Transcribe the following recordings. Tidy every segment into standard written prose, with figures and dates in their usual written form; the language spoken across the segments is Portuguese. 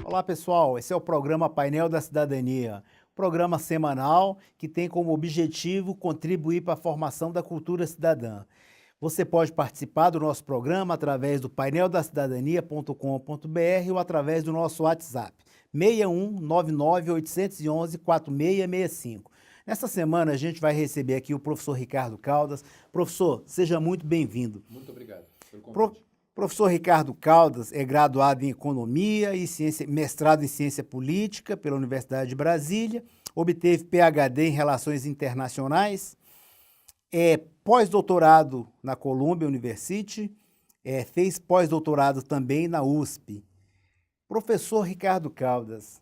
Olá pessoal, esse é o programa Painel da Cidadania, programa semanal que tem como objetivo contribuir para a formação da cultura cidadã. Você pode participar do nosso programa através do paineldacidadania.com.br ou através do nosso WhatsApp, 6199-811-4665. Nessa semana a gente vai receber aqui o professor Ricardo Caldas. Professor, seja muito bem-vindo. Muito obrigado pelo convite. Professor Ricardo Caldas é graduado em Economia e mestrado em Ciência Política pela Universidade de Brasília, obteve PhD em Relações Internacionais, é pós-doutorado na Columbia University, fez pós-doutorado também na USP. Professor Ricardo Caldas,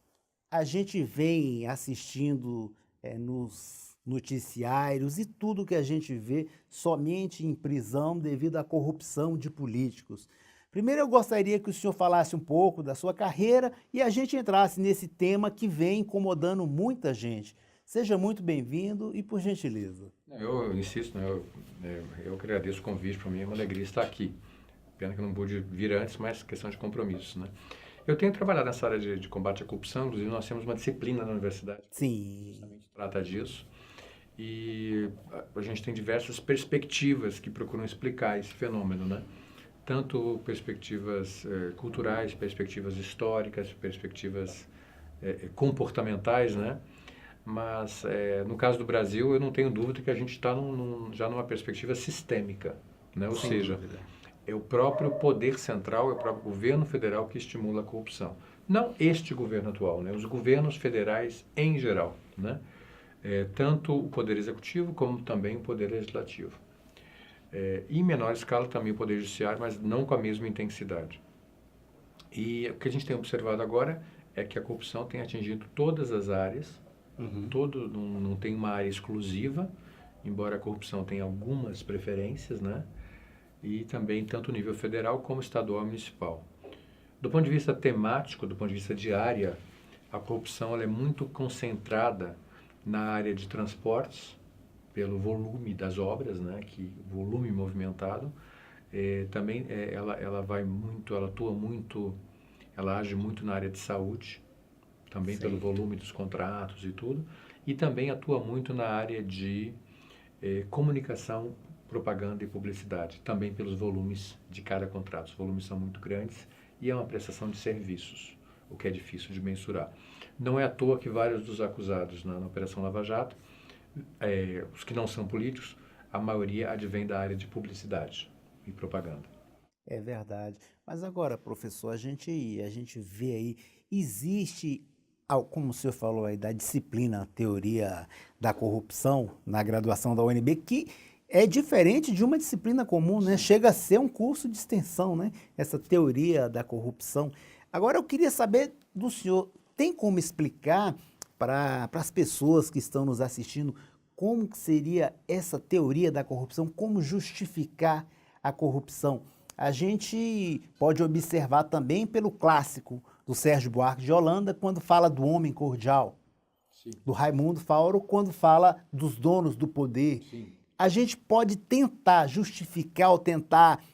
a gente vem assistindo nos noticiários e tudo que a gente vê somente em prisão devido à corrupção de políticos. Primeiro eu gostaria que o senhor falasse um pouco da sua carreira e a gente entrasse nesse tema que vem incomodando muita gente. Seja muito bem-vindo e por gentileza. Eu insisto, né, eu que agradeço o convite, para mim é uma alegria estar aqui. Pena que eu não pude vir antes, mas questão de compromisso, né? Eu tenho trabalhado nessa área de combate à corrupção, inclusive nós temos uma disciplina na universidade que justamente trata disso. E a gente tem diversas perspectivas que procuram explicar esse fenômeno, né? Tanto perspectivas culturais, perspectivas históricas, perspectivas comportamentais, né? Mas no caso do Brasil, eu não tenho dúvida que a gente está já numa perspectiva sistêmica, né? Ou seja, é o próprio poder central, é o próprio governo federal que estimula a corrupção. Não este governo atual, né? Os governos federais em geral, né? Tanto o Poder Executivo como também o Poder Legislativo. Em menor escala também o Poder Judiciário, mas não com a mesma intensidade. E o que a gente tem observado agora é que a corrupção tem atingido todas as áreas, não tem uma área exclusiva, embora a corrupção tenha algumas preferências, né? E também tanto nível federal como estadual e municipal. Do ponto de vista temático, do ponto de vista de área, a corrupção ela é muito concentrada na área de transportes, pelo volume das obras, né, volume movimentado. Também ela atua muito, ela age muito na área de saúde, também pelo volume dos contratos e tudo, e também atua muito na área de comunicação, propaganda e publicidade, também pelos volumes de cada contrato. Os volumes são muito grandes e é uma prestação de serviços, o que é difícil de mensurar. Não é à toa que vários dos acusados na Operação Lava Jato, os que não são políticos, a maioria advém da área de publicidade e propaganda. É verdade. Mas agora, professor, a gente vê aí, existe, como o senhor falou aí, da disciplina, teoria da corrupção na graduação da UNB, que é diferente de uma disciplina comum, né? Chega a ser um curso de extensão, né? Essa teoria da corrupção. Agora eu queria saber do senhor, tem como explicar para as pessoas que estão nos assistindo como que seria essa teoria da corrupção, como justificar a corrupção? A gente pode observar também pelo clássico do Sérgio Buarque de Holanda, quando fala do homem cordial, do Raimundo Faoro, quando fala dos donos do poder. Sim. A gente pode tentar justificar ou tentar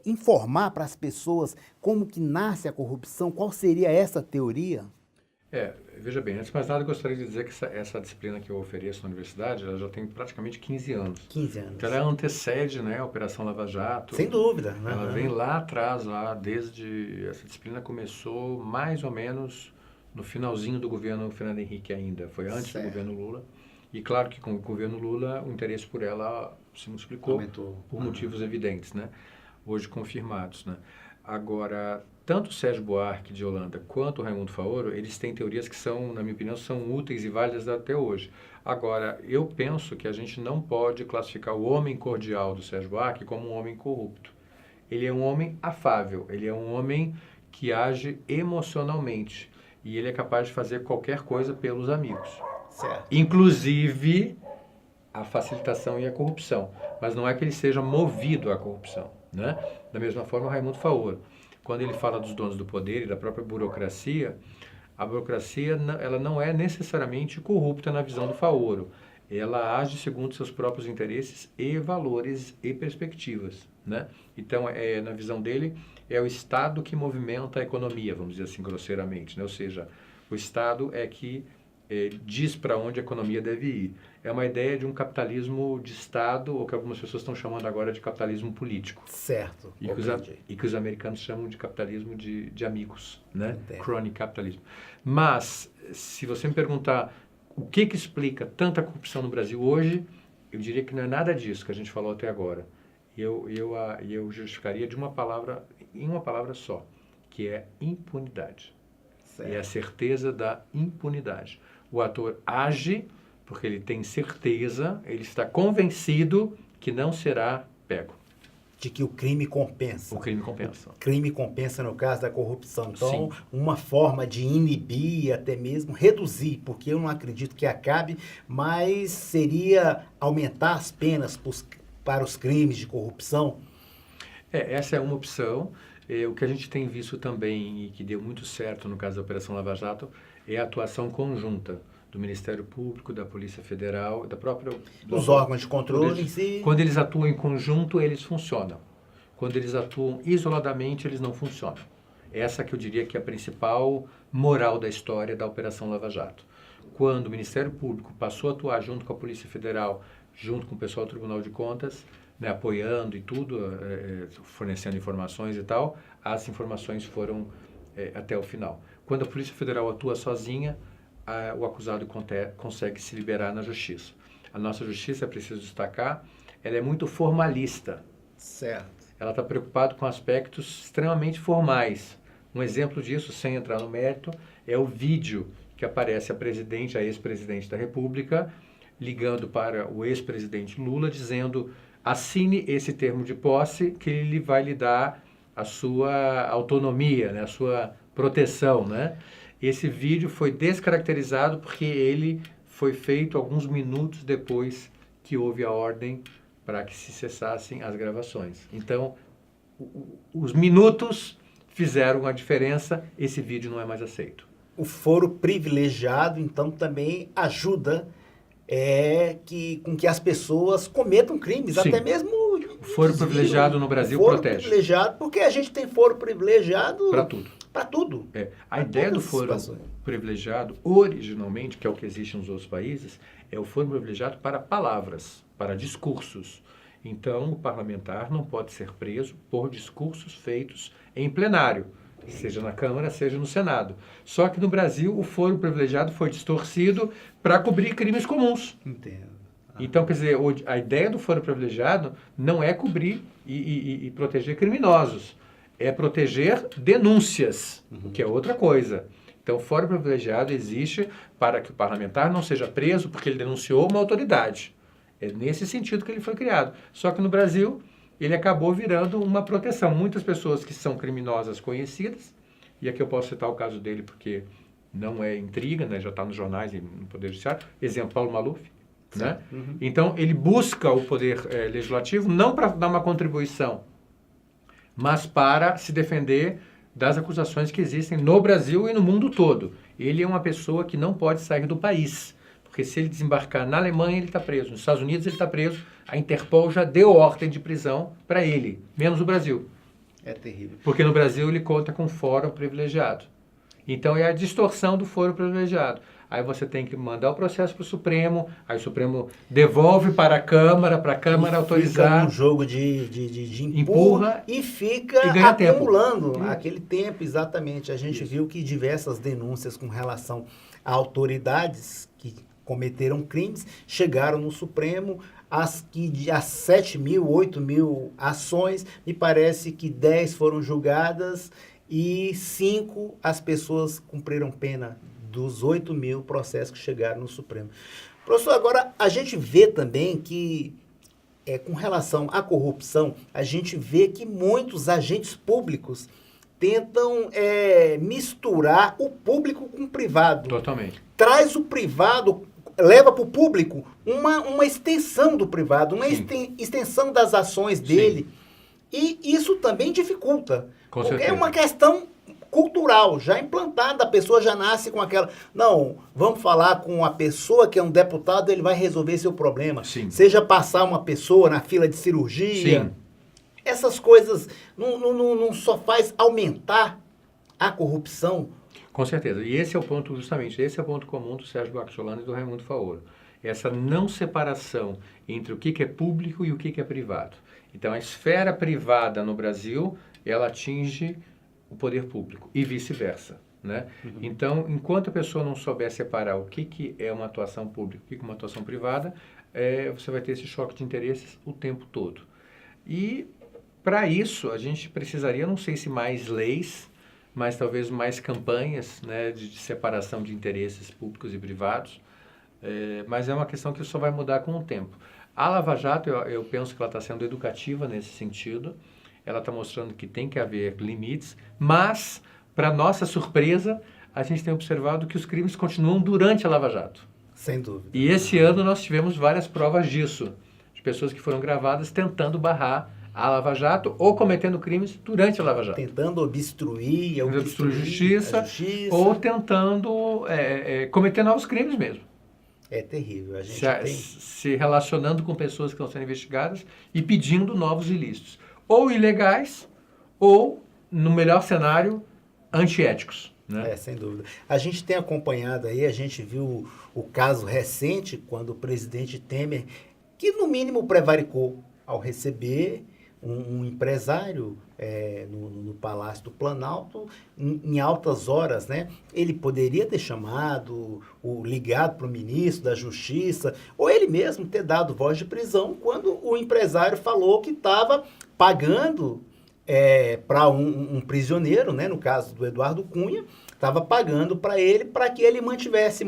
informar para as pessoas como que nasce a corrupção, qual seria essa teoria? Veja bem, antes de mais nada, eu gostaria de dizer que essa disciplina que eu ofereço na universidade, ela já tem praticamente 15 anos. 15 anos. Então, ela antecede, né, a Operação Lava Jato. Sem dúvida. Ela vem lá atrás, essa disciplina começou mais ou menos no finalzinho do governo Fernando Henrique ainda, foi antes do governo Lula. E claro que com o governo Lula, o interesse por ela se multiplicou. Aumentou. Por motivos evidentes, né? Hoje confirmados, né? Agora, tanto o Sérgio Buarque de Holanda quanto o Raimundo Faoro, eles têm teorias que são, na minha opinião, são úteis e válidas até hoje. Agora, eu penso que a gente não pode classificar o homem cordial do Sérgio Buarque como um homem corrupto. Ele é um homem afável, ele é um homem que age emocionalmente e ele é capaz de fazer qualquer coisa pelos amigos. Certo. Inclusive a facilitação e a corrupção. Mas não é que ele seja movido à corrupção, né? Da mesma forma, o Raimundo Faoro, quando ele fala dos donos do poder e da própria burocracia, A burocracia, ela não é necessariamente corrupta na visão do Faoro. Ela age segundo seus próprios interesses e valores e perspectivas, né? Então, na visão dele, é o Estado que movimenta a economia, vamos dizer assim, grosseiramente, né? Ou seja, o Estado é que diz para onde a economia deve ir. É uma ideia de um capitalismo de Estado, ou que algumas pessoas estão chamando agora de capitalismo político. Certo. E que os americanos chamam de capitalismo de amigos, né? Entendo. Crony capitalismo. Mas, se você me perguntar o que explica tanta corrupção no Brasil hoje, eu diria que não é nada disso que a gente falou até agora. Eu justificaria em uma palavra só, que é impunidade. Certo. É a certeza da impunidade. O ator age porque ele tem certeza, ele está convencido que não será pego. De que o crime compensa. O crime compensa. O crime compensa no caso da corrupção. Então, Sim. uma forma de inibir, até mesmo reduzir, porque eu não acredito que acabe, mas seria aumentar as penas para os crimes de corrupção? Essa é uma opção. O que a gente tem visto também, e que deu muito certo no caso da Operação Lava Jato, é a atuação conjunta do Ministério Público, da Polícia Federal, da própria... Os órgãos de controle em si. Quando eles atuam em conjunto, eles funcionam. Quando eles atuam isoladamente, eles não funcionam. Essa que eu diria que é a principal moral da história da Operação Lava Jato. Quando o Ministério Público passou a atuar junto com a Polícia Federal, junto com o pessoal do Tribunal de Contas, né, apoiando e tudo, fornecendo informações e tal, as informações foram até o final. Quando a Polícia Federal atua sozinha, o acusado consegue se liberar na justiça. A nossa justiça, é preciso destacar, ela é muito formalista. Certo. Ela está preocupada com aspectos extremamente formais. Um exemplo disso, sem entrar no mérito, é o vídeo que aparece a ex-presidente da República, ligando para o ex-presidente Lula, dizendo: assine esse termo de posse que ele vai lhe dar a sua autonomia, né, a sua proteção, né? Esse vídeo foi descaracterizado porque ele foi feito alguns minutos depois que houve a ordem para que se cessassem as gravações. Então, os minutos fizeram a diferença, esse vídeo não é mais aceito. O foro privilegiado, então, também ajuda com que as pessoas cometam crimes, Sim. Até mesmo... O foro privilegiado no Brasil foro protege. Privilegiado, porque a gente tem foro privilegiado... Para tudo. Para tudo. A ideia do foro privilegiado, originalmente, que é o que existe nos outros países, é o foro privilegiado para palavras, para discursos. Então, o parlamentar não pode ser preso por discursos feitos em plenário, seja na Câmara, seja no Senado. Só que no Brasil, o foro privilegiado foi distorcido para cobrir crimes comuns. Entendo. Então, quer dizer, a ideia do foro privilegiado não é cobrir e proteger criminosos, é proteger denúncias, que é outra coisa. Então, o foro privilegiado existe para que o parlamentar não seja preso porque ele denunciou uma autoridade. É nesse sentido que ele foi criado. Só que no Brasil, ele acabou virando uma proteção. Muitas pessoas que são criminosas conhecidas, e aqui eu posso citar o caso dele porque não é intriga, né? Já está nos jornais e no Poder Judiciário. Exemplo, Paulo Maluf. Né? Então, ele busca o Poder Legislativo não para dar uma contribuição, mas para se defender das acusações que existem no Brasil e no mundo todo. Ele é uma pessoa que não pode sair do país, porque se ele desembarcar na Alemanha, ele está preso. Nos Estados Unidos, ele está preso. A Interpol já deu ordem de prisão para ele, menos o Brasil. É terrível. Porque no Brasil ele conta com fórum privilegiado. Então, é a distorção do foro privilegiado. Aí você tem que mandar o processo para o Supremo, aí o Supremo devolve para a Câmara autorizar. Fica um jogo de empurra e fica e ganha acumulando tempo. Aquele tempo, exatamente. A gente viu que diversas denúncias com relação a autoridades que cometeram crimes chegaram no Supremo, as 7 mil, 8 mil ações, me parece que 10 foram julgadas e 5 as pessoas cumpriram pena dos 8 mil processos que chegaram no Supremo. Professor, agora a gente vê também que, com relação à corrupção, a gente vê que muitos agentes públicos tentam misturar o público com o privado. Totalmente. Traz o privado, leva para o público uma extensão do privado, uma extensão das ações dele. E isso também dificulta. Com porque certeza. é uma questão cultural, já implantada, a pessoa já nasce com aquela... Não, vamos falar com a pessoa que é um deputado, ele vai resolver seu problema. Sim. Seja passar uma pessoa na fila de cirurgia. Sim. Essas coisas não só faz aumentar a corrupção. Com certeza. E esse é o ponto, justamente, esse é o ponto comum do Sérgio Buarque de Holanda e do Raimundo Faoro. Essa não separação entre o que é público e o que é privado. Então, a esfera privada no Brasil, ela atinge o poder público e vice-versa, né? Então, enquanto a pessoa não souber separar o que é uma atuação pública e o que é uma atuação privada, você vai ter esse choque de interesses o tempo todo. E, para isso, a gente precisaria, não sei se mais leis, mas talvez mais campanhas, né, de separação de interesses públicos e privados, mas é uma questão que só vai mudar com o tempo. A Lava Jato, eu penso que ela está sendo educativa nesse sentido, ela está mostrando que tem que haver limites, mas, para nossa surpresa, a gente tem observado que os crimes continuam durante a Lava Jato. Sem dúvida. E esse ano nós tivemos várias provas disso, de pessoas que foram gravadas tentando barrar a Lava Jato ou cometendo crimes durante a Lava Jato. Tentando obstruir a justiça, ou tentando cometer novos crimes mesmo. É terrível. A gente se relacionando com pessoas que estão sendo investigadas e pedindo novos ilícitos. Ou ilegais, ou, no melhor cenário, antiéticos. Né? Sem dúvida. A gente tem acompanhado aí, a gente viu o caso recente, quando o presidente Temer, que no mínimo prevaricou ao receber um empresário no Palácio do Planalto, em altas horas, né? Ele poderia ter chamado, ligado para o ministro da Justiça, ou ele mesmo ter dado voz de prisão, quando o empresário falou que estava pagando para um prisioneiro, né? No caso do Eduardo Cunha, estava pagando para ele, para que ele mantivesse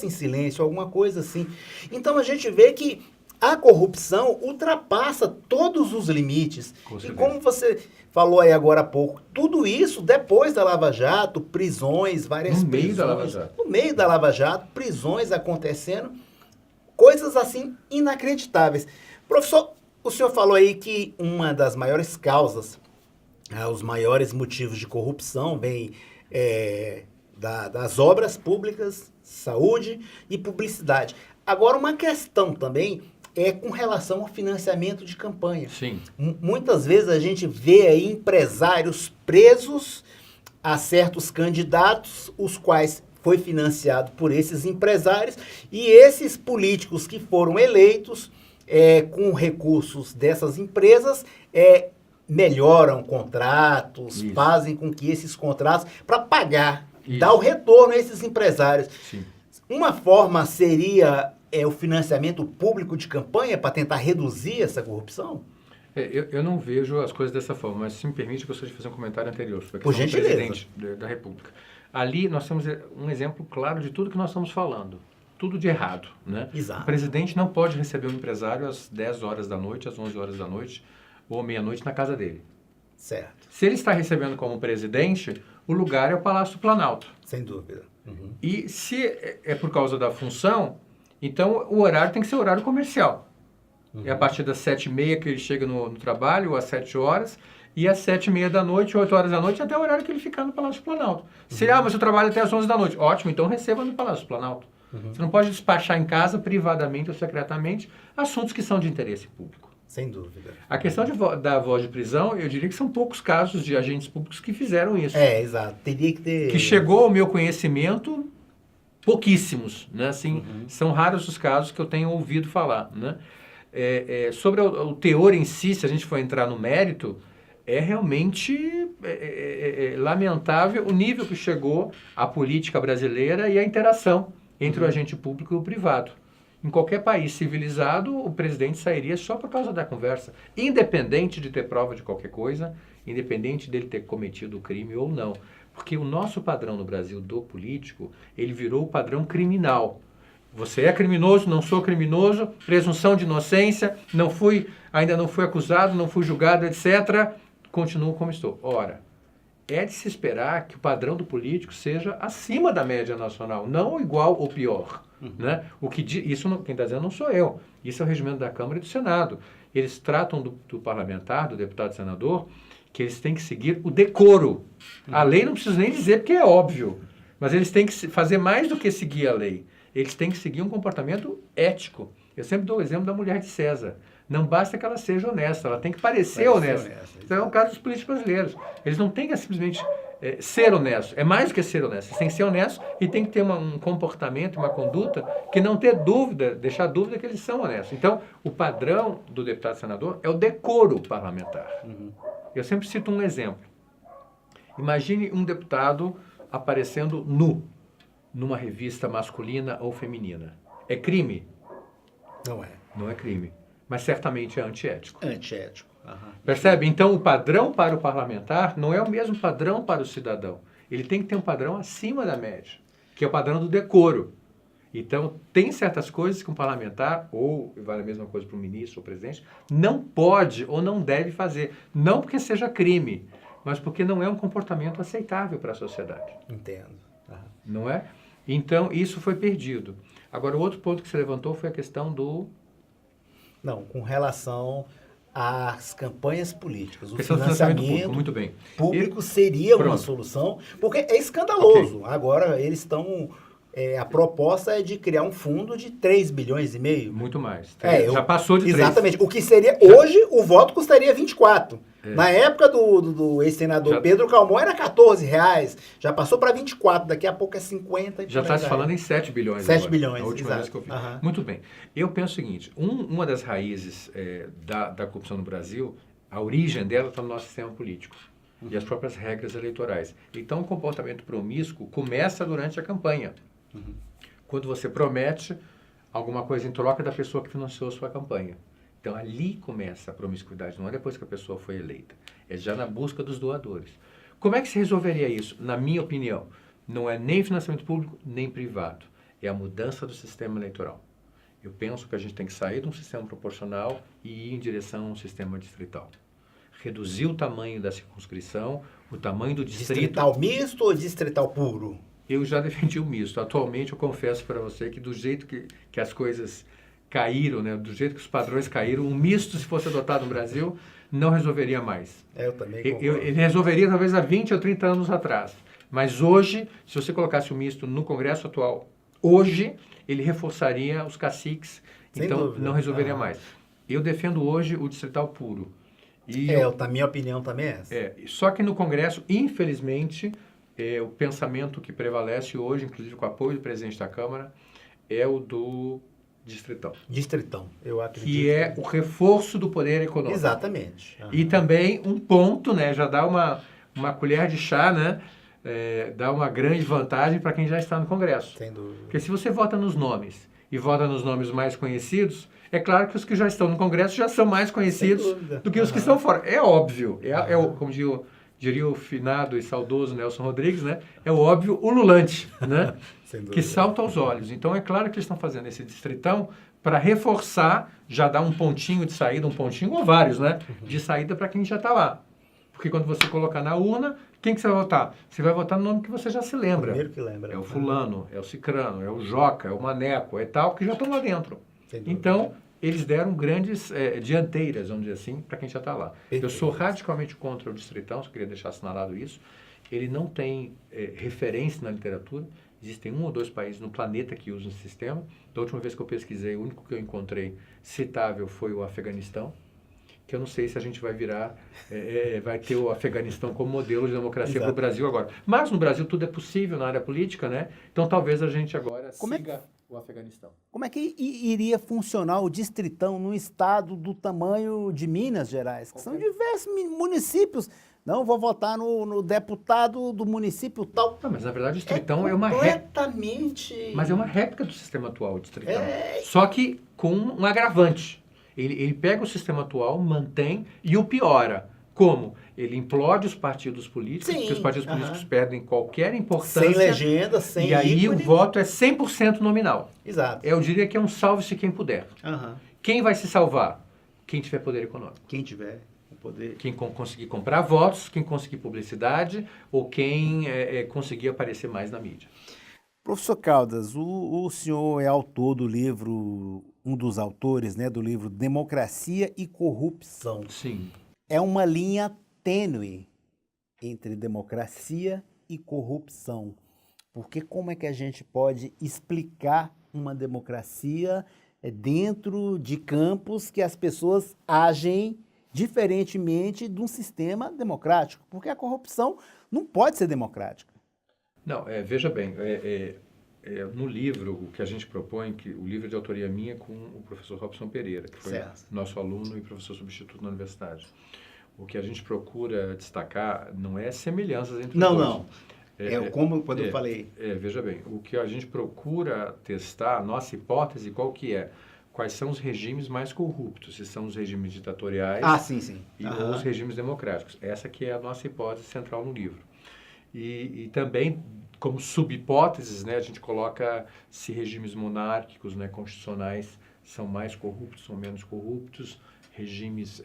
em silêncio, alguma coisa assim. Então a gente vê que a corrupção ultrapassa todos os limites. E como você falou aí agora há pouco, tudo isso depois da Lava Jato, prisões, várias prisões. No meio da Lava Jato. No meio da Lava Jato, prisões acontecendo, coisas assim inacreditáveis. Professor, o senhor falou aí que uma das maiores causas, os maiores motivos de corrupção vem das obras públicas, saúde e publicidade. Agora, uma questão também com relação ao financiamento de campanha. Sim. Muitas vezes a gente vê aí empresários presos a certos candidatos, os quais foi financiado por esses empresários, e esses políticos que foram eleitos com recursos dessas empresas melhoram contratos, Isso. fazem com que esses contratos, para pagar, Isso. dar o retorno a esses empresários. Sim. Uma forma seria o financiamento público de campanha para tentar reduzir essa corrupção? Eu não vejo as coisas dessa forma, mas se me permite, eu gostaria de fazer um comentário anterior sobre a Por questão do gentileza. presidente da República. Ali nós temos um exemplo claro de tudo que nós estamos falando. Tudo de errado, né? Exato. O presidente não pode receber um empresário às 10 horas da noite, às 11 horas da noite ou meia-noite na casa dele. Certo. Se ele está recebendo como presidente, o lugar é o Palácio do Planalto. Sem dúvida. Uhum. E se é por causa da função, então o horário tem que ser horário comercial. Uhum. É a partir das 7h30 que ele chega no trabalho, ou às 7 horas, e às 7h30 da noite, 8 horas da noite, até o horário que ele ficar no Palácio do Planalto. Se mas eu trabalho até às 11 da noite. Ótimo, então receba no Palácio do Planalto. Uhum. Você não pode despachar em casa, privadamente ou secretamente, assuntos que são de interesse público. Sem dúvida. A questão da voz de prisão, eu diria que são poucos casos de agentes públicos que fizeram isso. Exato. Teria que ter... Que chegou ao meu conhecimento, pouquíssimos, né? Assim, são raros os casos que eu tenho ouvido falar, né? Sobre o teor em si, se a gente for entrar no mérito, é realmente lamentável o nível que chegou a política brasileira e a interação entre o agente público e o privado. Em qualquer país civilizado, o presidente sairia só por causa da conversa, independente de ter prova de qualquer coisa, independente dele ter cometido o crime ou não. Porque o nosso padrão no Brasil do político, ele virou o padrão criminal. Você é criminoso, não sou criminoso, presunção de inocência, ainda não fui acusado, não fui julgado, etc. Continuo como estou. Ora, é de se esperar que o padrão do político seja acima da média nacional, não igual ou pior. Né? Quem está dizendo não sou eu. Isso é o regimento da Câmara e do Senado. Eles tratam do parlamentar, do deputado senador, que eles têm que seguir o decoro. A lei não precisa nem dizer, porque é óbvio. Mas eles têm que fazer mais do que seguir a lei. Eles têm que seguir um comportamento ético. Eu sempre dou o exemplo da mulher de César. Não basta que ela seja honesta, ela tem que parecer honesta. Então é o caso dos políticos brasileiros. Eles não têm que simplesmente ser honestos. É mais do que ser honestos. Eles têm que ser honestos e tem que ter um comportamento, uma conduta que não ter dúvida, deixar dúvida que eles são honestos. Então, o padrão do deputado e senador é o decoro parlamentar. Eu sempre cito um exemplo. Imagine um deputado aparecendo nu numa revista masculina ou feminina. É crime? Não é. Não é crime. Mas certamente é antiético. Antiético. Percebe? Então, o padrão para o parlamentar não é o mesmo padrão para o cidadão. Ele tem que ter um padrão acima da média, que é o padrão do decoro. Então, tem certas coisas que um parlamentar, ou vale a mesma coisa para o ministro ou presidente, não pode ou não deve fazer. Não porque seja crime, mas porque não é um comportamento aceitável para a sociedade. Entendo. Não é? Então, isso foi perdido. Agora, o outro ponto que você levantou foi a questão do... Não, com relação às campanhas políticas. O questão do financiamento público, muito bem. público seria uma Pronto. solução, porque é escandaloso. Ok. Agora, eles estão... a proposta é de criar um fundo de 3 bilhões e meio. Muito mais. Já passou de 3. Exatamente. O que seria... Hoje, o voto custaria 24. Na época do ex-senador Pedro Calmon era R$14. Já passou para 24. Daqui a pouco é 50. Já está se falando em 7 bilhões 7 agora, bilhões, a última exato. vez que eu vi. Aham. Muito bem. Eu penso o seguinte, uma das raízes da corrupção no Brasil, a origem dela está no nosso sistema político e as próprias regras eleitorais. Então, o comportamento promíscuo começa durante a campanha. Quando você promete alguma coisa em troca da pessoa que financiou a sua campanha. Então, ali começa a promiscuidade, não é depois que a pessoa foi eleita. É já na busca dos doadores. Como é que se resolveria isso? Na minha opinião, não é nem financiamento público, nem privado. É a mudança do sistema eleitoral. Eu penso que a gente tem que sair de um sistema proporcional e ir em direção a um sistema distrital. Reduzir o tamanho da circunscrição, o tamanho do distrito. Distrital misto ou distrital puro? Eu já defendi o misto. Atualmente, eu confesso para você que do jeito que as coisas caíram, né, do jeito que os padrões caíram, um misto, se fosse adotado no Brasil, não resolveria mais. Eu também concordo. Ele resolveria talvez há 20 ou 30 anos atrás. Mas hoje, se você colocasse o misto no Congresso atual, hoje, ele reforçaria os caciques, Sem então dúvida. não resolveria mais. Eu defendo hoje o distrital puro. A minha opinião também é essa. Só que no Congresso, infelizmente, o pensamento que prevalece hoje, inclusive com o apoio do presidente da Câmara, é o do distritão. Distritão, eu acredito. Que é o reforço do poder econômico. Exatamente. E também um ponto, né, já dá uma colher de chá, né, dá uma grande vantagem para quem já está no Congresso. Sem dúvida. Porque se você vota nos nomes e vota nos nomes mais conhecidos, é claro que os que já estão no Congresso já são mais conhecidos do que os que estão fora. É óbvio, como diria o finado e saudoso Nelson Rodrigues, né? É o óbvio ululante, né? Que salta aos olhos. Então, é claro que eles estão fazendo esse distritão para reforçar, já dar um pontinho de saída, um pontinho ou vários, né? De saída para quem já está lá. Porque quando você colocar na urna, quem que você vai votar? Você vai votar no nome que você já se lembra. Primeiro que lembra. É o fulano, é o cicrano, é o joca, é o maneco, é tal, que já estão lá dentro. Então, eles deram grandes dianteiras, vamos dizer assim, para quem já está lá. Perfeito. Eu sou radicalmente contra o distritão, só queria deixar assinalado isso. Ele não tem referência na literatura. Existem 1 ou 2 países no planeta que usam esse sistema. Da última vez que eu pesquisei, o único que eu encontrei citável foi o Afeganistão, que eu não sei se a gente vai virar, vai ter o Afeganistão como modelo de democracia para o Brasil agora. Mas no Brasil tudo é possível na área política, né? Então talvez a gente agora siga o Afeganistão. Como é que iria funcionar o distritão num estado do tamanho de Minas Gerais? Que são diversos municípios. Não, vou votar no deputado do município tal. Não, mas na verdade o distritão é uma completamente... Mas é uma réplica do sistema atual, o distritão. Só que com um agravante. Ele pega o sistema atual, mantém e o piora. Como? Ele implode os partidos políticos, porque os partidos políticos perdem qualquer importância. Sem legenda, sem E aí ícone. o voto é 100% nominal. Exato. Eu diria que é um salve-se quem puder. Quem vai se salvar? Quem tiver poder econômico. Quem tiver o poder. Quem conseguir comprar votos, quem conseguir publicidade ou quem conseguir aparecer mais na mídia. Professor Caldas, o senhor é autor do livro, um dos autores, né, do livro Democracia e Corrupção. Sim. É uma linha tênue entre democracia e corrupção. Porque como é que a gente pode explicar uma democracia dentro de campos que as pessoas agem diferentemente de um sistema democrático? Porque a corrupção não pode ser democrática. Não, veja bem, no livro, o que a gente propõe, que o livro é de autoria minha com o professor Robson Pereira, que foi nosso aluno e professor substituto na universidade. O que a gente procura destacar não é semelhanças entre os dois. Não. Como quando eu falei. Veja bem, o que a gente procura testar, a nossa hipótese, qual que é? Quais são os regimes mais corruptos? Se são os regimes ditatoriais Sim. Ou os regimes democráticos. Essa que é a nossa hipótese central no livro. E também, como subhipóteses, né, a gente coloca se regimes monárquicos, né, constitucionais, são mais corruptos, são menos corruptos, regimes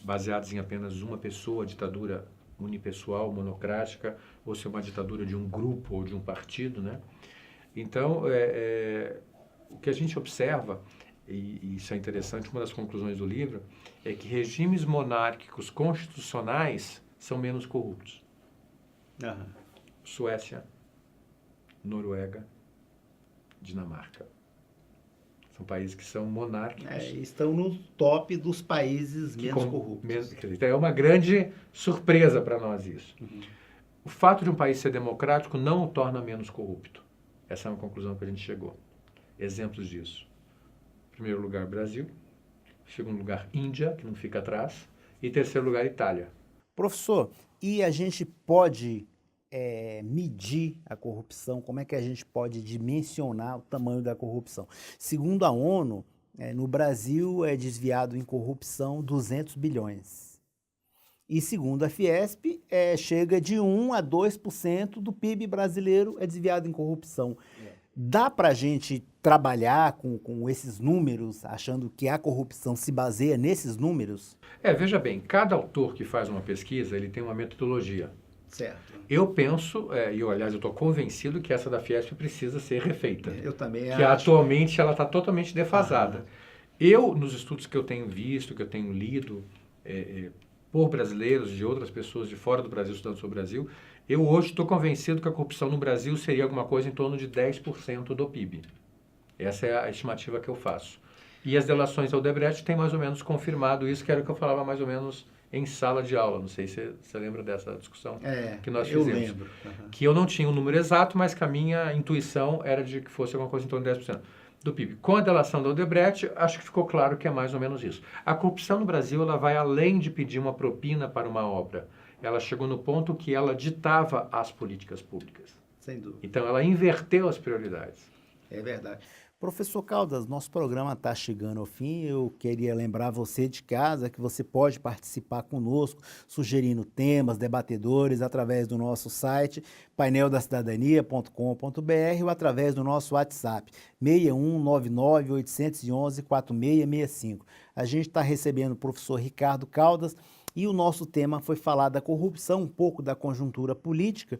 baseados em apenas uma pessoa, ditadura unipessoal, monocrática, ou se é uma ditadura de um grupo ou de um partido, né? Então, o que a gente observa, e isso é interessante, uma das conclusões do livro, é que regimes monárquicos constitucionais são menos corruptos. Suécia, Noruega, Dinamarca. São países que são monárquicos. Estão no top dos países menos corruptos. Então, é uma grande surpresa para nós isso. O fato de um país ser democrático não o torna menos corrupto. Essa é uma conclusão que a gente chegou. Exemplos disso. Em primeiro lugar, Brasil. Em segundo lugar, Índia, que não fica atrás. E em terceiro lugar, Itália. Professor, e a gente pode medir a corrupção? Como é que a gente pode dimensionar o tamanho da corrupção? Segundo a ONU, no Brasil é desviado em corrupção 200 bilhões. E segundo a Fiesp, chega de 1 a 2% do PIB brasileiro é desviado em corrupção. Dá para a gente trabalhar com esses números, achando que a corrupção se baseia nesses números? Veja bem, cada autor que faz uma pesquisa, ele tem uma metodologia. Certo. Eu penso, aliás, eu estou convencido que essa da Fiesp precisa ser refeita. Eu também que acho. Atualmente ela está totalmente defasada. Eu, nos estudos que eu tenho visto, que eu tenho lido por brasileiros, de outras pessoas de fora do Brasil, estudando sobre o Brasil, eu hoje estou convencido que a corrupção no Brasil seria alguma coisa em torno de 10% do PIB. Essa é a estimativa que eu faço. E as delações ao Odebrecht têm mais ou menos confirmado isso, que era o que eu falava mais ou menos em sala de aula. Não sei se você lembra dessa discussão que nós fizemos. Eu lembro. Que eu não tinha um número exato, mas que a minha intuição era de que fosse alguma coisa em torno de 10% do PIB. Com a delação do Odebrecht, acho que ficou claro que é mais ou menos isso. A corrupção no Brasil, ela vai além de pedir uma propina para uma obra. Ela chegou no ponto que ela ditava as políticas públicas. Sem dúvida. Então, ela inverteu as prioridades. É verdade. Professor Caldas, nosso programa está chegando ao fim. Eu queria lembrar você de casa que você pode participar conosco, sugerindo temas, debatedores, através do nosso site paineldacidadania.com.br ou através do nosso WhatsApp 6199-811-4665. A gente está recebendo o professor Ricardo Caldas e o nosso tema foi falar da corrupção, um pouco da conjuntura política,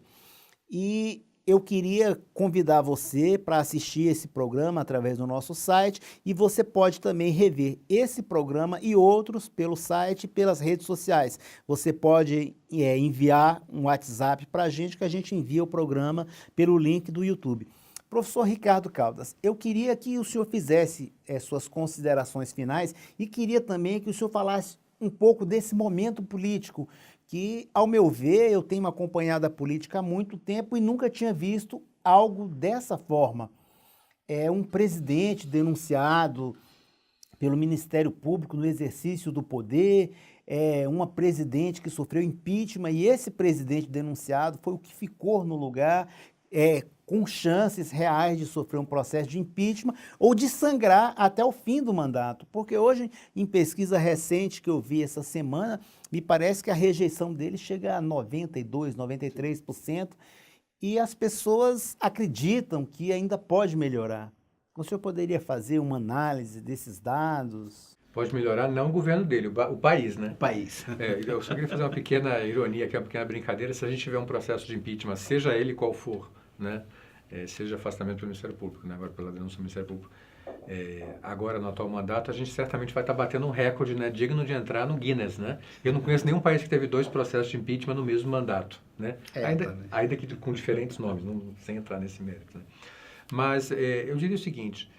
e eu queria convidar você para assistir esse programa através do nosso site, e você pode também rever esse programa e outros pelo site e pelas redes sociais. Você pode enviar um WhatsApp para a gente, que a gente envia o programa pelo link do YouTube. Professor Ricardo Caldas, eu queria que o senhor fizesse suas considerações finais e queria também que o senhor falasse um pouco desse momento político que, ao meu ver, eu tenho acompanhado a política há muito tempo e nunca tinha visto algo dessa forma. Um presidente denunciado pelo Ministério Público no exercício do poder, uma presidente que sofreu impeachment, e esse presidente denunciado foi o que ficou no lugar, com chances reais de sofrer um processo de impeachment ou de sangrar até o fim do mandato. Porque hoje, em pesquisa recente que eu vi essa semana, me parece que a rejeição dele chega a 92%, 93%, e as pessoas acreditam que ainda pode melhorar. O senhor poderia fazer uma análise desses dados? Pode melhorar não o governo dele, o país, né? O país. Eu só queria fazer uma pequena ironia, que é uma pequena brincadeira. Se a gente tiver um processo de impeachment, seja ele qual for, né? Seja afastamento pelo Ministério Público, né? Agora pela denúncia do Ministério Público, agora no atual mandato, a gente certamente vai estar batendo um recorde, né, digno de entrar no Guinness, né? Eu não conheço nenhum país que teve 2 processos de impeachment no mesmo mandato, né? Ainda que com diferentes nomes, sem entrar nesse mérito, né? Mas eu diria o seguinte,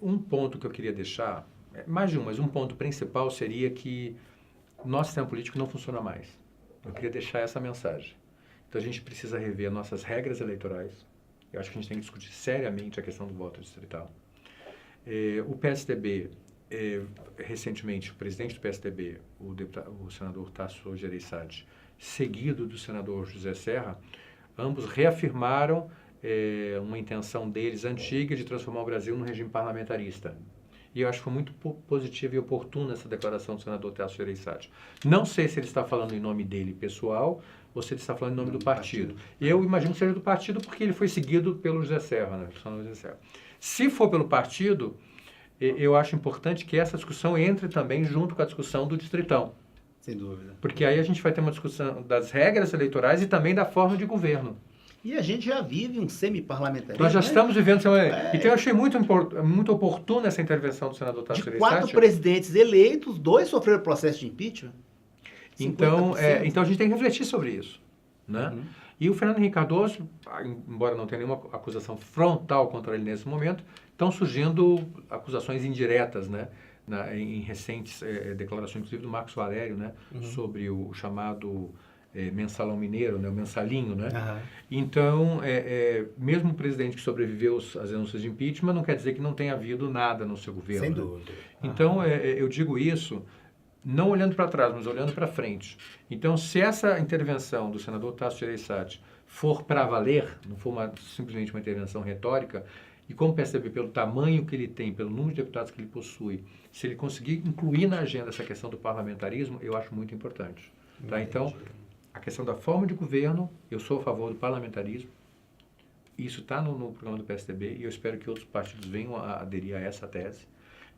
um ponto que eu queria deixar, mais de um, mas um ponto principal seria que nosso sistema político não funciona mais. Eu queria deixar essa mensagem. Então a gente precisa rever nossas regras eleitorais. Eu acho que a gente tem que discutir seriamente a questão do voto distrital. O PSDB, recentemente, o presidente do PSDB, o senador Tasso Gereissati, seguido do senador José Serra, ambos reafirmaram uma intenção deles antiga de transformar o Brasil num regime parlamentarista. E eu acho que foi muito positiva e oportuna essa declaração do senador Tasso Gereissati. Não sei se ele está falando em nome dele pessoal ou se ele está falando em nome do partido. Eu imagino que seja do partido porque ele foi seguido pelo José Serra, né? José Serra. Se for pelo partido, eu acho importante que essa discussão entre também junto com a discussão do distritão. Sem dúvida. Porque aí a gente vai ter uma discussão das regras eleitorais e também da forma de governo. E a gente já vive um semi-parlamentarismo. Nós já estamos vivendo... Então eu achei muito oportuna essa intervenção do senador Tasso Gereissati. De 4 presidentes eleitos, 2 sofreram processo de impeachment. Então a gente tem que refletir sobre isso, né? Uhum. E o Fernando Henrique Cardoso, embora não tenha nenhuma acusação frontal contra ele nesse momento, estão surgindo acusações indiretas, né? Em recentes declarações, inclusive do Marcos Valério, né? Uhum. Sobre o chamado mensalão mineiro, né? O mensalinho, né? Uhum. Então, mesmo o presidente que sobreviveu às denúncias de impeachment, não quer dizer que não tenha havido nada no seu governo. Sem dúvida. Uhum. Então, eu digo isso... não olhando para trás, mas olhando para frente. Então, se essa intervenção do senador Tasso Gereissati for para valer, não for simplesmente uma intervenção retórica, e como perceber pelo tamanho que ele tem, pelo número de deputados que ele possui, se ele conseguir incluir na agenda essa questão do parlamentarismo, eu acho muito importante. Tá? Então, a questão da forma de governo, eu sou a favor do parlamentarismo, isso está no programa do PSDB, e eu espero que outros partidos venham a aderir a essa tese.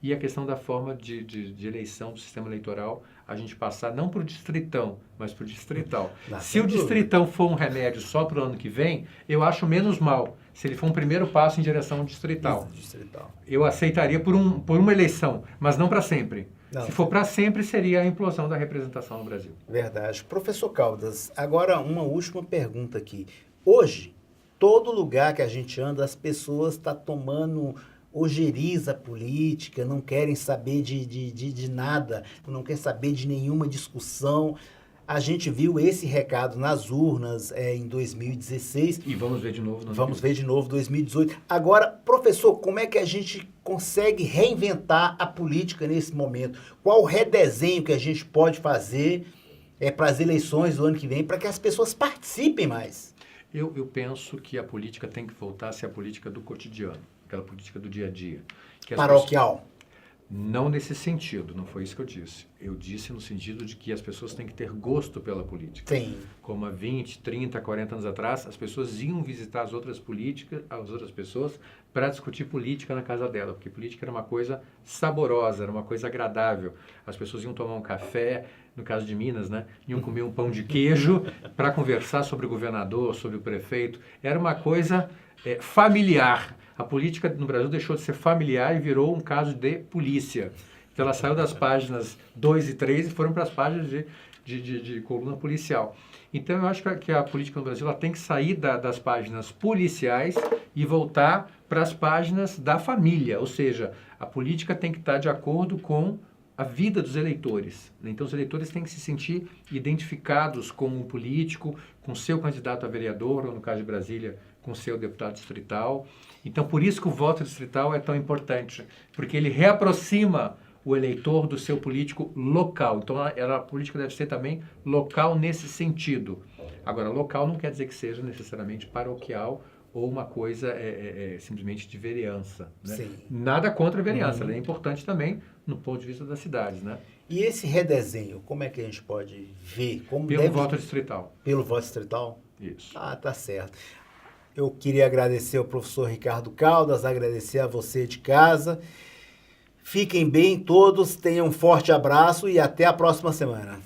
E a questão da forma de eleição do sistema eleitoral, a gente passar não para o distritão, mas para o distrital. Se o distritão for um remédio só para o ano que vem, eu acho menos mal, se ele for um primeiro passo em direção ao distrital. Eu aceitaria por uma eleição, mas não para sempre. Não. Se for para sempre, seria a implosão da representação no Brasil. Verdade. Professor Caldas, agora uma última pergunta aqui. Hoje, todo lugar que a gente anda, as pessoas estão tomando... ojeriza a política, não querem saber de nada, não querem saber de nenhuma discussão. A gente viu esse recado nas urnas em 2016. E vamos ver de novo. Vamos ver de novo em 2018. Agora, professor, como é que a gente consegue reinventar a política nesse momento? Qual o redesenho que a gente pode fazer para as eleições do ano que vem, para que as pessoas participem mais? Eu penso que a política tem que voltar a ser a política do cotidiano. Aquela política do dia a dia. Paroquial. Não nesse sentido, não foi isso que eu disse. Eu disse no sentido de que as pessoas têm que ter gosto pela política. Sim. Como há 20, 30, 40 anos atrás, as pessoas iam visitar as outras pessoas para discutir política na casa dela, porque política era uma coisa saborosa, era uma coisa agradável. As pessoas iam tomar um café, no caso de Minas, né? Iam comer um pão de queijo para conversar sobre o governador, sobre o prefeito. Era uma coisa familiar. A política no Brasil deixou de ser familiar e virou um caso de polícia. Então ela saiu das páginas 2 e 3 e foram para as páginas de coluna policial. Então eu acho que a política no Brasil ela tem que sair das páginas policiais e voltar para as páginas da família. Ou seja, a política tem que estar de acordo com a vida dos eleitores. Então os eleitores têm que se sentir identificados com o político, com seu candidato a vereador, ou no caso de Brasília, com seu deputado distrital. Então, por isso que o voto distrital é tão importante, porque ele reaproxima o eleitor do seu político local. Então, a política deve ser também local nesse sentido. Agora, local não quer dizer que seja necessariamente paroquial ou uma coisa simplesmente de vereança. Né? Sim. Nada contra a vereança, ela é importante também no ponto de vista das cidades. Né? E esse redesenho, como é que a gente pode ver? Pelo voto distrital. Pelo voto distrital? Isso. Ah, tá certo. Eu queria agradecer ao professor Ricardo Caldas, agradecer a você de casa. Fiquem bem todos, tenham um forte abraço e até a próxima semana.